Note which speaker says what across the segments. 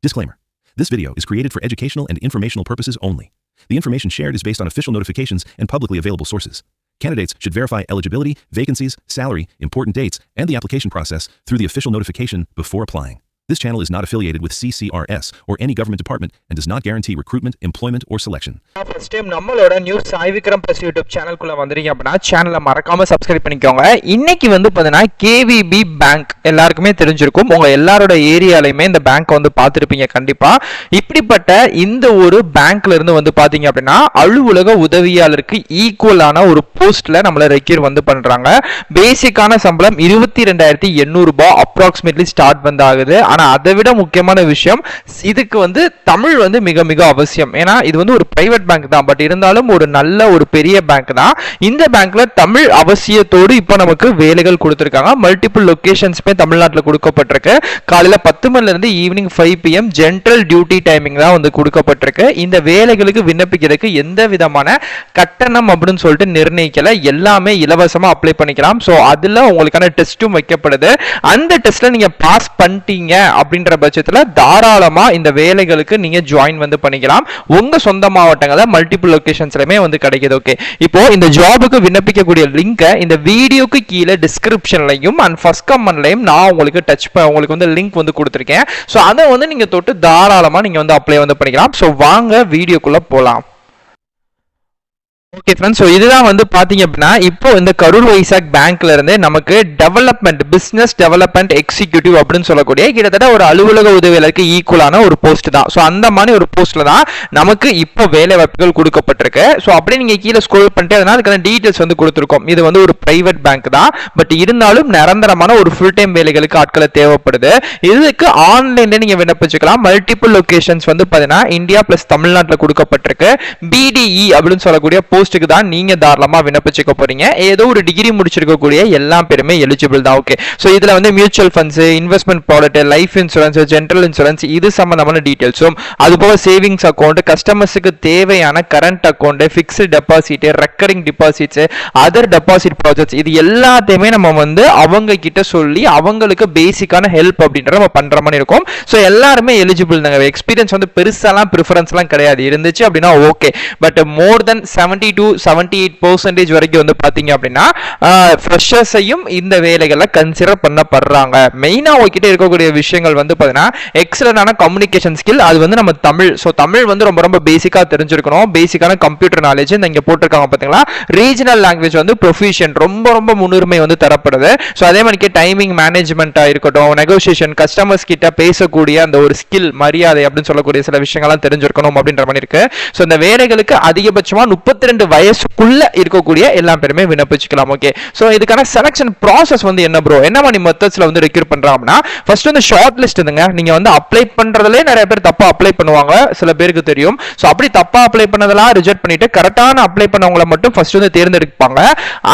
Speaker 1: Disclaimer. This video is created for educational and informational purposes only. The information shared is based on official notifications and publicly available sources. Candidates should verify eligibility, vacancies, salary, important dates, and the application process through the official notification before applying. This channel is not affiliated with CCRS or any government department and does not guarantee recruitment, employment, or selection.
Speaker 2: First time நம்மளோட news Sai Vikram plus YouTube சேனலுக்குள்ள வந்தீங்க அப்படின்னா சேனலை மறக்காம subscribe பண்ணிக்கோங்க. இன்னைக்கு வந்து பார்த்தீங்கன்னா கேவிபி பேங்க் எல்லாருக்குமே தெரிஞ்சிருக்கும். உங்க எல்லாரோட ஏரியாலையுமே இந்த பேங்க் வந்து பார்த்துருப்பீங்க கண்டிப்பா. இப்படிப்பட்ட இந்த ஒரு பேங்க்ல இருந்து வந்து பாத்தீங்க அப்படின்னா அலுவலக உதவியாளருக்கு ஈக்குவலான ஒரு போஸ்ட்ல நம்மள ரெக்யூர் வந்து பண்றாங்க. பேசிக்கான சம்பளம் 22,800 ரூபாய் அப்ராக்சிமேட்லி ஸ்டார்ட் வந்து ஆகுது. அதை விட முக்கியமான விஷயம் இதுக்கு வந்து தமிழ் வந்து மிக மிக அவசியம். ஏன்னா இது வந்து ஒரு பிரைவேட் பேங்க் தான், பட் இருந்தாலும் ஒரு நல்ல ஒரு பெரிய பேங்க் தான். இந்த பேங்க்ல தமிழ் அவசியத்தோடு இப்போ நமக்கு வேலைகள் கொடுத்திருக்காங்க. மல்டிபிள் லொகேஷன்ஸ்மே தமிழ்நாட்டில் கொடுக்கப்பட்டிருக்கு. காலையில 10 மணில இருந்து evening 5 PM general duty timing தான் வந்து கொடுக்கப்பட்டிருக்கு. இந்த வேலைகளுக்கு விண்ணப்பிக்கிறதுக்கு எந்த விதமான கட்டணம் அப்படின்னு சொல்லிட்டு நிர்ணயிக்கல, எல்லாமே இலவசமா அப்ளை பண்ணிக்கலாம். ஸோ அதுல உங்களுக்கான டெஸ்ட்டும் வைக்கப்படுது. அந்த டெஸ்ட்ல நீங்க பாஸ் பண்ணிட்டீங்க அப்படின்ற பட்சத்துல தாராளமா இந்த வேலைகளுக்கு நீங்க ஜாயின் வந்து பண்ணிக்கலாம். உங்க சொந்த மாவட்டங்கள்ல மல்டிபிள் லொகேஷன்ஸ்லயுமே வந்து கிடைக்குது. ஓகே, இப்போ இந்த ஜாபுக்கு விண்ணப்பிக்கக்கூடிய லிங்கை இந்த வீடியோக்கு கீழே டிஸ்கிரிப்ஷன்லயும் அண்ட் ஃபர்ஸ்ட் கமெண்ட்லயும் நான் உங்களுக்கு வந்து லிங்க் வந்து கொடுத்திருக்கேன். சோ அதை வந்து நீங்க தொட்டு தாராளமா நீங்க வந்து அப்ளை வந்து பண்ணிக்கலாம். சோ வாங்க வீடியோக்குள்ள போலாம். ஓகே ஃப்ரெண்ட்ஸ், ஸோ இதுதான் வந்து பார்த்தீங்க அப்படின்னா இப்போ இந்த கரூர் வைசாக் பேங்க்ல இருந்து நமக்கு டெவலப்மெண்ட் பிஸ்னஸ் டெவலப்மெண்ட் எக்ஸிக்யூட்டிவ் அப்படின்னு சொல்லக்கூடிய கிட்டத்தட்ட ஒரு அலுவலக உதவியாளருக்கு ஈக்குவலான ஒரு போஸ்ட் தான். ஸோ அந்த மாதிரி ஒரு போஸ்ட்ல தான் நமக்கு இப்போ வேலை வாய்ப்புகள் கொடுக்கப்பட்டிருக்கு. ஸோ அப்படியே நீங்க கீழே ஸ்க்ரோல் பண்ணிட்டு அதனால அதுக்கான டீடைல்ஸ் வந்து கொடுத்துருக்கோம். இது வந்து ஒரு பிரைவேட் பேங்க் தான், பட் இருந்தாலும் நிரந்தரமான ஒரு ஃபுல் டைம் வேலைகளுக்கு ஆட்களை தேவைப்படுது. இதுக்கு ஆன்லைன்ல நீங்க விண்ணப்பிச்சுக்கலாம். மல்டிபிள் லொகேஷன்ஸ் வந்து பார்த்தீங்கன்னா இந்தியா பிளஸ் தமிழ்நாட்டில் கொடுக்கப்பட்டிருக்கு. BDE அப்படின்னு சொல்லக்கூடிய போஸ்ட்டுக்கு தான் நீங்க தாராளமா விண்ணப்பிச்சுக்க போறீங்க. ஏதோ ஒரு டிகிரி முடிச்சிருக்கக்கூடிய எல்லா பேருமே எலிஜிபிள் தான். ஓகே, சோ இதுல வந்து mutual funds, investment product, life insurance, general insurance இது சம்பந்தமான டீடைல்ஸும், அதுபோக சேவிங்ஸ் அக்கௌண்ட், கஸ்டமர்ஸுக்கு தேவையான current account, fixed deposit, recurring deposits, other deposit projects இது எல்லாத்தையுமே நம்ம வந்து அவங்க கிட்ட சொல்லி அவங்களுக்கு பேசிக்கான ஹெல்ப் அப்படின்றத நம்ம பண்ற மாதிரி இருக்கும். சோ எல்லாருமே எலிஜிபிள் தாங்க. எக்ஸ்பீரியன்ஸ் வந்து பெருசாலாம் ப்ரிஃபரன்ஸ்லாம் கிடையாது. இருந்துச்சு அப்படின்னா okay, but more then 70 to 78% வரைக்கும் வந்து பாத்தீங்க அப்படின்னா ஃப்ரெஷர்ஸையும் இந்த வேலைகளை கன்சிடர் பண்ணப்படுறாங்க. மெயினா உங்ககிட்ட இருக்கக்கூடிய விஷயங்கள் வந்து பாத்தீங்கன்னா எக்ஸலன்டான கம்யூனிகேஷன் ஸ்கில், அது வந்து நம்ம தமிழ். ஸோ தமிழ் வந்து ரொம்ப ரொம்ப பேசிக்கா தெரிஞ்சிருக்கணும். பேசிக்கான கம்ப்யூட்டர் நாலேஜ் இங்க போட்டிருக்காங்க பாத்தீங்களா. ரீஜனல் லாங்குவேஜ் வந்து ப்ரொஃபிஷியன்ட் ரொம்ப ரொம்ப முன்னுரிமை வந்து தரப்படுது. ஸோ அதே மாதிரி டைமிங் மேனேஜ்மெண்டா இருக்கட்டும், நெகோசியேஷன், கஸ்டமர்ஸ் கிட்ட பேசக்கூடிய அந்த ஒரு ஸ்கில், மரியாதை அப்படின்னு சொல்லக்கூடிய சில விஷயங்கள்லாம் தெரிஞ்சிருக்கணும் அப்படின்ற மாதிரி இருக்கு. ஸோ இந்த வேலைகளுக்கு அதிகபட்சமா 32 வயசுக்குள்ள இருக்கக்கூடிய எல்லா பேருமே விண்ணப்பிச்சுக்கலாம். ஓகே, சோ இதுக்கான செலக்ஷன் ப்ராசஸ் வந்து என்ன ப்ரோ, என்ன மாதிரி மெத்தட்ஸ்ல வந்து ரெக்யூர் பண்றாங்கன்னா ஃபர்ஸ்ட் வந்து ஷார்ட் லிஸ்ட் இதுங்க. நீங்க வந்து அப்ளை பண்றதுல நிறைய பேர் தப்பா அப்ளை பண்ணுவாங்க, சில பேருக்கு தெரியும். சோ அப்படி தப்பா அப்ளை பண்ணதெல்லாம் ரிஜெக்ட் பண்ணிட்டு கரெக்டான அப்ளை பண்ணவங்கள மட்டும் ஃபர்ஸ்ட் வந்து தேர்ந்தெடுப்பாங்க.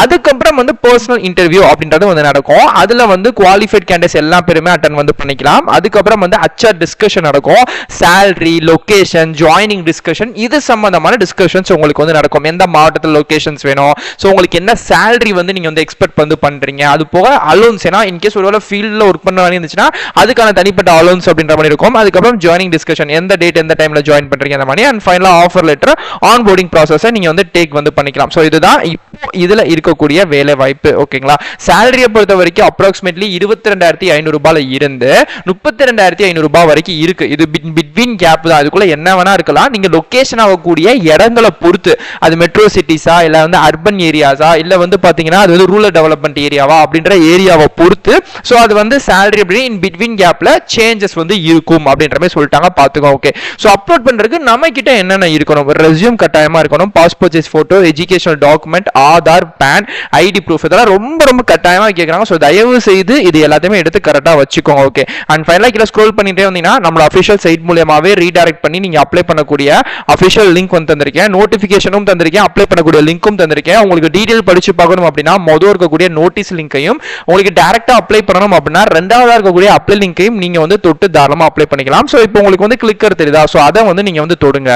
Speaker 2: அதுக்கப்புறம் வந்து பர்சனல் இன்டர்வியூ அப்படின்றது வந்து நடக்கும். அதுல வந்து குவாலிஃபைட் கேண்டிடேட்ஸ் எல்லா பேருமே அட்டெண்ட் வந்து பண்ணிக்கலாம். அதுக்கப்புறம் வந்து HR டிஸ்கஷன் நடக்கும். salary, லொகேஷன், ஜாயினிங் டிஸ்கஷன் இது சம்பந்தமான டிஸ்கஷன்ஸ் உங்களுக்கு வந்து நடக்கும். எந்த மாவட்டத்தில் லொகேஷன்ஸ் வேணும், சோ உங்களுக்கு என்ன salary வந்து நீங்க வந்து எக்ஸ்பெக்ட் வந்து பண்றீங்க, அது போக அலோன்ஸ், ஏன்னா இன்கேஸ் ஒருவேளை ஃபீல்ட்ல ஒர்க் பண்ண வேண்டிய இருந்துச்சுன்னா அதுக்கான தனிப்பட்ட அலோன்ஸ் அப்படின்ற மாதிரி இருக்கும். அதுக்கப்புறம் ஜாயினிங் டிஸ்கஷன், எந்த டேட் எந்த டைம்ல ஜாயின் பண்றீங்க அந்த மாதிரி, அண்ட் ஃபைனலா ஆஃபர் லெட்டர், ஆன் போர்டிங் ப்ராசஸை நீங்க வந்து டேக் வந்து பண்ணிக்கலாம். சோ இதுதான் இப்போ இதுல இருக்கக்கூடிய வேலை வாய்ப்பு. ஓகேங்களா, சேலரியை பொறுத்த வரைக்கும் அப்ராக்சிமேட்லி 22,500 ரூபாயில இருந்து 32,500 ரூபாய் வரைக்கும் இருக்கு. இது பிட்வீன் கேப் தான். அதுக்குள்ள என்ன வேணா இருக்கலாம். நீங்க லொகேஷன் ஆகக்கூடிய இடங்களை பொறுத்து, அது மெட்ரோ சிட்டிஸா இல்ல வந்து அர்பன் ஏரியாஸா இல்ல வந்து பாத்தீங்கன்னா அது வந்து ரூரல் டெவலப்மெண்ட் ஏரியாவா அப்படின்ற ஏரியாவை பொறுத்து சோ அது வந்து salary அப்படி இன் பிட்வீன் கேப்ல சேஞ்சஸ் வந்து இருக்கும் அப்படின்ற மாதிரி சொல்லிட்டாங்க. பாத்துக்கோ. ஓகே, சோ அப்லோட் பண்றதுக்கு நம்ம கிட்ட என்னென்ன இருக்கணும், ரெஸ்யூம் கட்டாயமா இருக்கணும், passport size photo, educational document, Aadhaar, PAN, ID proof இதெல்லாம் ரொம்ப ரொம்ப கட்டாயமா கேட்கறாங்க. சோ தயவு செய்து இது எல்லாத்தையுமே எடுத்து கரெக்டா வச்சுக்கோங்க. ஓகே, அண்ட் ஃபைனலா கீழ ஸ்க்ரோல் பண்ணிட்டே வந்தீங்கன்னா நம்ம அஃபிஷியல் சைட் மூலமாவே ரீடைரக்ட் பண்ணி நீங்க அப்ளை பண்ணக்கூடிய அஃபிஷியல் லிங்க் வந்து தந்திருக்கேன், நோட்டிபிகேஷனும் தந்திருக்கேன், அப்ளை பண்ணக்கூடிய லிங்க்கும் தந்திருக்கேன். உங்களுக்கு டீடைல் படிச்சு பார்க்கணும் அப்படின்னா முதல்ல இருக்கக்கூடிய நோட்டீஸ் லிங்கையும், உங்களுக்கு டைரக்டா அப்ளை பண்ணணும் அப்படின்னா ரெண்டாவதா இருக்கக்கூடிய அப்ளை லிங்கையும் நீங்க வந்து தொட்டு தாராளமா அப்ளை பண்ணிக்கலாம். சோ இப்போ உங்களுக்கு வந்து கிளிக்கர் தெரியுதா, சோ அதை வந்து நீங்க வந்து தொடுங்க.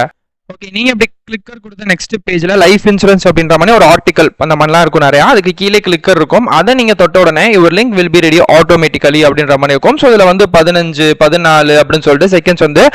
Speaker 2: ஓகே, நீங்க இப்படி கிளிக்கர் கொடுத்த நெக்ஸ்ட் பேஜ்ல லைஃப் இன்சூரன்ஸ் அப்படின்ற மாதிரி ஒரு ஆர்டிகல் அந்த மாதிரிலாம் இருக்கும் நிறையா. அதுக்கு கீழே கிளிக்கர் இருக்கும். அதை நீங்க தொட்ட உடனே your link will be ready automatically அப்படின்ற மாதிரி இருக்கும். ஸோ இதுல வந்து 15 14 அப்படின்னு சொல்லிட்டு செகண்ட்ஸ் வந்து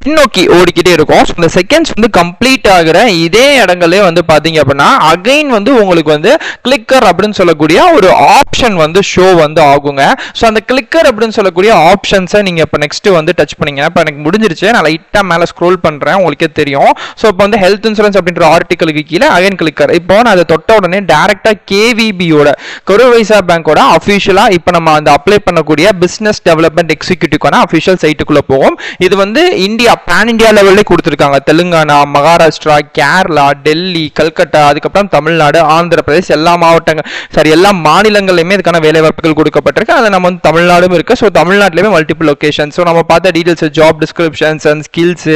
Speaker 2: பின்னோக்கி ஓடிக்கிட்டே இருக்கும். இந்த செகண்ட்ஸ் வந்து கம்ப்ளீட் ஆகிற இதே இடங்களே வந்து பாத்தீங்க அப்படின்னா அகைன் வந்து உங்களுக்கு வந்து கிளிக்கர் அப்படின்னு சொல்லக்கூடிய ஒரு ஆப்ஷன் வந்து ஷோ வந்து ஆகுங்க. ஸோ அந்த கிளிக்கர் அப்படின்னு சொல்லக்கூடிய ஆப்ஷன்ஸை நீங்க இப்போ நெக்ஸ்ட் வந்து டச் பண்ணீங்க. இப்போ எனக்கு முடிஞ்சிருச்சு, நான் லைட்டா மேலே ஸ்க்ரோல் பண்றேன், உங்களுக்கே தெரியும். ஸோ இப்போ வந்து ஹெல்த் இன்சூரன்ஸ் அப்படின்ற ஆர்டிக்கலுக்கு கீழே அகைன் கிளிக்கர். இப்போ நான் அதை தொட்ட உடனே டைரக்டா கேவிபியோட கரூர் வைசா பேங்கோட அஃபிஷியலா இப்போ நம்ம அந்த அப்ளை பண்ணக்கூடிய பிசினஸ் டெவலப்மெண்ட் எக்ஸிக்யூட்டிவ்க்கான அஃபிஷியல் சைட்டுக்குள்ள போகும். இது வந்து இந்தியா பேன் இந்தியா லெவல்ல கொடுத்துருக்காங்க. தெலுங்கானா, மகாராஷ்டிரா, கேரளா, டெல்லி, கல்கட்டா, அதுக்கப்புறம் தமிழ்நாடு, ஆந்திர பிரதேஷ், எல்லா மாவட்டங்கள் எல்லா மாநிலங்களிலுமே இதுக்கான வேலை வாய்ப்புகள் கொடுக்கப்பட்டிருக்கு. அது நம்ம வந்து தமிழ்நாடும் இருக்கு. ஸோ தமிழ்நாட்டிலுமே மல்டிபிள் லொகேஷன். ஸோ நம்ம பார்த்த details, job descriptions and skills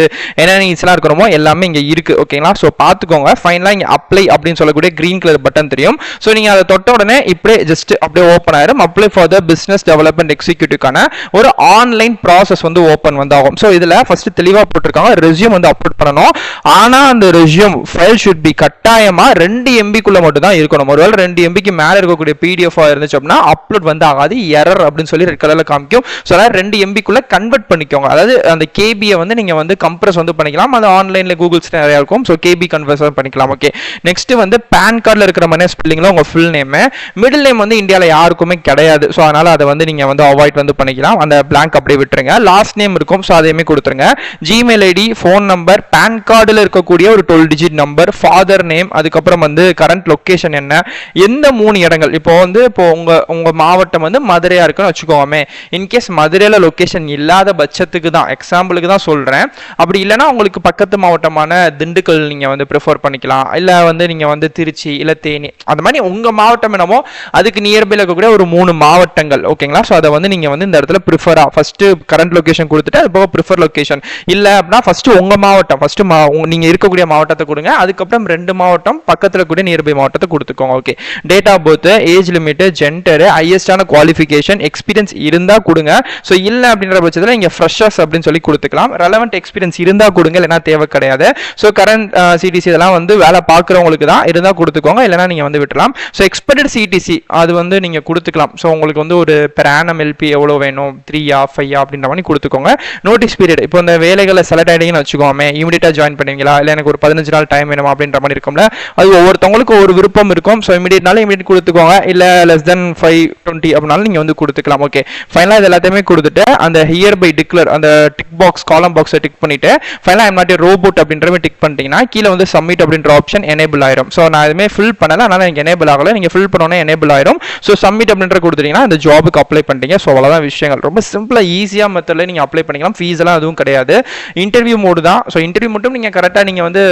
Speaker 2: என்ன நீட்ஸ்லாம் இருக்கணுமோ எல்லாமே இங்க இருக்கு. ஓகேங்களா? ஸோ பார்த்துக்கோங்க. ஃபைனலா இங்க அப்ளை அப்படின்னு சொல்லக்கூடிய கிரீன் கலர் பட்டன் தெரியும். ஸோ நீங்க அதை தொட்ட உடனே இப்படியே ஜஸ்ட் அப்படியே ஓப்பன் ஆயிரும். Apply for the business development எக்ஸிக்யூட்டிவ்க்கான ஒரு ஆன்லைன் ப்ராசஸ் வந்து ஓப்பன் வந்து ஆகும். ஸோ இதுல ஃபர்ஸ்ட் தெளிவா போட்டிருக்காங்க ரெஸ்யூம் வந்து அப்லோட் பண்ணணும். ஆனா அந்த ரெஸ்யூம் ஃபைல் ஷுட் பி கட்டாயமா 2 MB குள்ள மட்டும் தான் இருக்கணும். ஒருவேளை 2 MB மேல இருக்கக்கூடிய PDF இருந்துச்சு அப்படின்னா அப்லோட் வந்து ஆகாது, எரர் அப்படின்னு சொல்லி ரெட் கலர்ல காமிக்கும். ஸோ அதாவது 2 MB குள்ள கன்வெர்ட் பண்ணிக்கோங்க. அதாவது அந்த KB வந்து நீங்க வந்து கம்ப்ரஸ் வந்து பண்ணிக்கலாம். அது ஆன்லைன்ல கூகுள்ஸ் நிறைய இருக்கும். ஸோ KB கன்வர்ஷன் பண்ணிக்கலாம். ஓகே, நெக்ஸ்ட் வந்து பேன் கார்டில் இருக்கிற மாதிரி ஸ்பெல்லிங்ல உங்க ஃபுல் நேம், மிடில் நேம் வந்து இந்தியாவில் யாருக்குமே கிடையாது. ஸோ அதனால அதை வந்து நீங்க வந்து அவாய்ட் வந்து பண்ணிக்கலாம். அந்த பிளாங்க் அப்படியே விட்டுருங்க. லாஸ்ட் நேம் இருக்கும். ஸோ அதையுமே கொடுத்துருங்க. Gmail ID, phone number, PAN கார்டில் இருக்கக்கூடிய ஒரு 12 டிஜிட் நம்பர், ஃபாதர் நேம், அதுக்கப்புறம் வந்து கரண்ட் லொகேஷன் என்ன, எந்த 3 இடங்கள். இப்போ வந்து இப்போ உங்க மாவட்டம் வந்து மதுரையா இருக்குன்னு வச்சுக்கோமே. இன்கேஸ் மதுரையில லொகேஷன் இல்லாத பட்சத்துக்கு தான், எக்ஸாம்பிளுக்கு தான் சொல்றேன். அப்படி இல்லைன்னா உங்களுக்கு பக்கத்து மாவட்டமான திண்டுக்கல் நீங்க வந்து ப்ரிஃபர் பண்ணிக்கலாம். இல்ல வந்து நீங்க வந்து திருச்சி இல்ல தேனி, அந்த மாதிரி உங்க மாவட்டம் என்னமோ அதுக்கு நியர்பைல இருக்கக்கூடிய ஒரு 3 மாவட்டங்கள். ஓகேங்களா? ஸோ அதை வந்து நீங்க வந்து இந்த இடத்துல ப்ரிஃபரா ஃபர்ஸ்ட் கரண்ட் லொகேஷன் கொடுத்துட்டு அது போக ப்ரிஃபர் லொகேஷன் இல்ல அப்படின்னா ஃபர்ஸ்ட் உங்க மாவட்டம், ஃபர்ஸ்ட் நீங்க இருக்கக்கூடிய மாவட்டத்தை கொடுங்க. அதுக்கப்புறம் 2 மாவட்டம் பக்கத்துல கூட நியர்பை மாவட்டத்தை கொடுத்துக்கோங்க. Okay, date of birth, age limit, gender, ஹையஸ்டான குவாலிஃபிகேஷன், எக்ஸ்பீரியன்ஸ் இருந்தா கொடுங்க. ஸோ இல்ல அப்படின்ற பட்சத்தில் நீங்க ஃப்ரெஷர்ஸ் அப்படின்னு சொல்லி கொடுத்துக்கலாம். ரெலவெண்ட் எக்ஸ்பீரியன்ஸ் இருந்தா கொடுங்க, இல்லைன்னா தேவை கிடையாது. ஸோ கரண்ட் சிடிசி இதெல்லாம் வந்து வேலை பார்க்குறவங்களுக்கு தான் இருந்தால் கொடுத்துக்கோங்க, இல்லைனா நீங்கள் வந்து விட்டுலாம். ஸோ எக்ஸ்பெக்டட் சிடிசி அது வந்து நீங்கள் கொடுத்துக்கலாம். ஸோ உங்களுக்கு வந்து ஒரு பெர் ஆனம் எல்பி எவ்வளோ வேணும், 3 5 அப்படின்ற மாதிரி கொடுத்துக்கோங்க. நோட்டீஸ் பீரியட், இப்போ இந்த வேலைகளை செலக்ட் ஆகிட்டீங்கன்னு வச்சுக்கோமே, இமீடியட்டாக ஜாயின் பண்ணுவீங்களா, இல்லை எனக்கு ஒரு 15 நாள் டைம் வேணுமா அப்படின்ற மாதிரி இருக்கும்ல. அது ஒவ்வொருத்தவங்களுக்கு ஒரு விருப்பம் இருக்கும். ஸோ இமீடியட்னாலும் இமீடியட் கொடுத்துக்கோங்க, இல்லை less than 520 அப்படினாலும் நீங்கள் வந்து கொடுத்துக்கலாம். ஓகே, ஃபைனலாக இது எல்லாத்தையுமே கொடுத்துட்டு அந்த ஹியர் பை டிக்ளேர் அந்த டிக் பாக்ஸ் காலம் பாக்ஸை டிக் பண்ணிட்டு ஃபைனலாக ஐம் நாட் எ ரோபோட் அப்படின்ற மாதிரி டிக் பண்ணிட்டீங்கன்னா கீழே வந்து சப்மிட் அப்படின்ற ஆப்ஷன் எனேபிள் ஆயிரும். ஸோ நான் எதுவுமே ஃபில் பண்ணல, அதனால எனக்கு எனேபிள் ஆகலை. நீங்கள் ஃபில் பண்ணோன்னே எனேபிள் ஆயிரும். ஸோ சப்மிட் அப்படின்ற கொடுத்துட்டீங்கன்னா இந்த ஜாபுக்கு அப்ளை பண்ணிட்டீங்க. ஸோ அவ்வளோதான் விஷயங்கள். ரொம்ப சிம்பிளாக ஈஸியாக மெத்தடில் நீங்கள் அப்ளை பண்ணிக்கலாம். ஃபீஸ் எல்லாம் எதுவும் கிடையாது. இன்டர்வியூ மோடு தான். ஸோ இன்டர்வியூ மட்டும் நீங்கள் கரெக்டாக நீங்கள் வந்து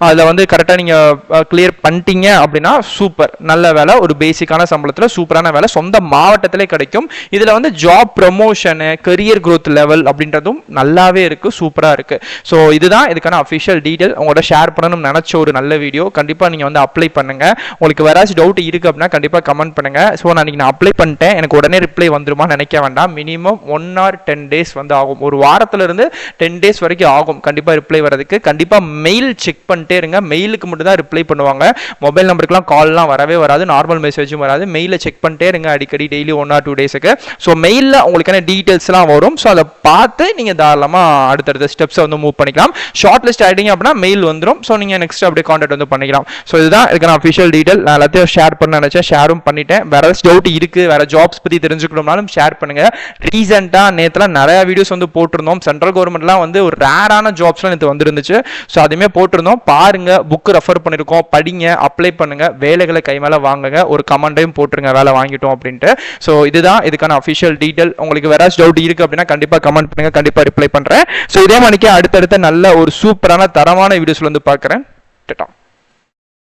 Speaker 2: அதில் வந்து கரெக்டாக நீங்கள் கிளியர் பண்ணிட்டீங்க அப்படின்னா சூப்பர், நல்ல வேலை, ஒரு பேசிக்கான சம்பளத்தில் சூப்பரான வேலை, சொந்த மாவட்டத்திலே கிடைக்கும். இதில் வந்து job promotion, career growth level அப்படின்றதும் நல்லாவே இருக்குது, சூப்பராக இருக்குது. ஸோ இதுதான் இதுக்கான அஃபிஷியல் டீட்டெயில். உங்களோட ஷேர் பண்ணணும்னு நினச்ச ஒரு நல்ல வீடியோ. கண்டிப்பாக நீங்கள் வந்து அப்ளை பண்ணுங்கள். உங்களுக்கு வேறாச்சும் டவுட் இருக்குது அப்படின்னா கண்டிப்பாக கமெண்ட் பண்ணுங்கள். ஸோ நான் அப்ளை பண்ணிட்டேன், எனக்கு உடனே ரிப்ளை வந்துருமா நினைக்க வேண்டாம். மினிமம் 1 or 10 days வந்து ஆகும். ஒரு வாரத்திலிருந்து 10 days வரைக்கும் ஆகும் கண்டிப்பாக ரிப்ளை வரதுக்கு. கண்டிப்பாக மெயில் செக் பண்ணிட்டே இருங்க. மெயிலுக்கு மட்டும் தான் ரிப்ளை பண்ணுவாங்க. மொபைல் நம்பருக்குலாம் கால்லாம் வரவே வராது, நார்மல் மெசேஜும் வராது. மெயிலை செக் பண்ணிட்டே இருங்க அடிக்கடி, டெய்லி 1 or 2 daysக்கு. ஸோ மெயிலில் உங்களுக்கான டீட்டெயில்ஸ்லாம் வரும். ஸோ அதை பார்த்து நீங்கள் தாராளமாக அடுத்தடுத்த ஸ்டெப்ஸை வந்து மூவ் பண்ணிக்கலாம். ஷார்ட் லிஸ்ட் ஆகிட்டீங்க அப்படின்னா மெயில் வந்துடும். ஸோ நீங்கள் நெக்ஸ்ட் அப்படியே கான்டாக்ட் வந்து பண்ணிக்கலாம். ஸோ இதுதான் இதுக்கான அஃபிஷியல் டீட்டெயில். நான் எல்லாத்தையும் ஷேர் பண்ண நினச்சேன், ஷேரும் பண்ணிட்டேன். வேற டவுட் இருக்குது, வேற ஜாப்ஸ் பற்றி தெரிஞ்சுக்கணும்னாலும் ஷேர் பண்ணுங்க. ரீசெண்டாக நேற்றுலாம் நிறைய வீடியோஸ் வந்து போட்டிருந்தோம். சென்ட்ரல் கவர்மெண்ட்லாம் வந்து ஒரு ரேரான ஜாப்ஸ்லாம் நேற்று வந்துருந்துச்சு. ஸோ அதுவுமே போட்டிருந்தோம், பாருங்க. புக்கு ரெஃபர் பண்ணியிருக்கோம், படிங்க, அப்ளை பண்ணுங்க, வேலைகளை கை மேலே வாங்குங்க. ஒரு கமெண்டையும் போட்டுருங்க வேலை வாங்கிட்டோம் அப்படின்ட்டு. ஸோ இதுதான் இதுக்கான அஃபிஷியல் டீட்டெயில். உங்களுக்கு வேற டவுட் இருக்குது அப்படின்னா கண்டிப்பாக கமெண்ட் பண்ணுங்க, கண்டிப்பாக ரிப்ளை பண்ணுறேன். ஸோ இதே மாதிரிக்கு அடுத்தடுத்த நல்ல ஒரு சூப்பரான தரமான வீடியோஸ்ல வந்து பார்க்குறேன்.